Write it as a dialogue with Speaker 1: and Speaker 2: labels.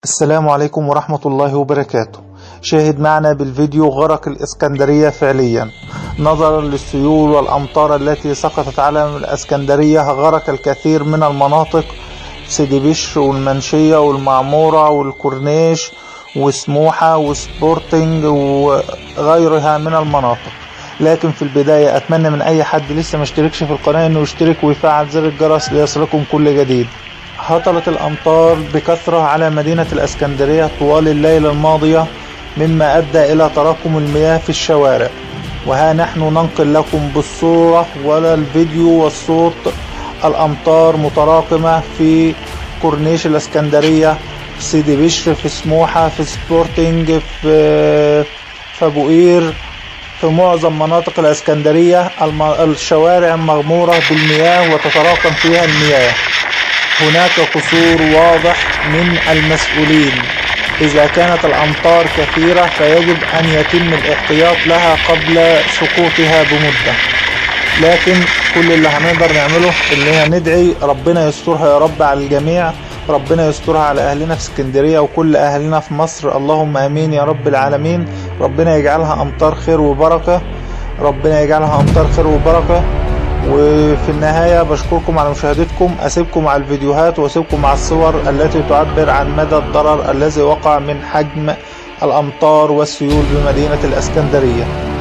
Speaker 1: السلام عليكم ورحمة الله وبركاته. شاهد معنا بالفيديو غرق الإسكندرية فعليا. نظرا للسيول والأمطار التي سقطت على الإسكندرية غرق الكثير من المناطق، سيدي بشر والمنشية والمعمورة والكورنيش وسموحة وسبورتنج وغيرها من المناطق. لكن في البداية أتمنى من أي حد لسه ما اشتركش في القناة إنه يشترك ويفعل زر الجرس ليصلكم كل جديد. هطلت الأمطار بكثرة على مدينة الإسكندرية طوال الليلة الماضية، مما أدى إلى تراكم المياه في الشوارع. وها نحن ننقل لكم بالصورة ولا الفيديو والصوت الأمطار متراكمة في كورنيش الإسكندرية، في سيدي بشر، في سموحة، في سبورتنج، في أبو قير، في معظم مناطق الإسكندرية. الشوارع مغمورة بالمياه وتتراكم فيها المياه. هناك قصور واضح من المسؤولين. إذا كانت الأمطار كثيرة فيجب أن يتم الاحتياط لها قبل سقوطها بمدة، لكن كل اللي هنقدر نعمله اللي ندعي ربنا يسترها يا رب على الجميع. ربنا يسترها على أهلنا في اسكندرية وكل أهلنا في مصر، اللهم آمين يا رب العالمين. ربنا يجعلها أمطار خير وبركة، ربنا يجعلها أمطار خير وبركة. وفي النهاية بشكركم على مشاهدتكم. أسيبكم مع الفيديوهات وأسيبكم مع الصور التي تعبر عن مدى الضرر الذي وقع من حجم الأمطار والسيول بمدينة الإسكندرية.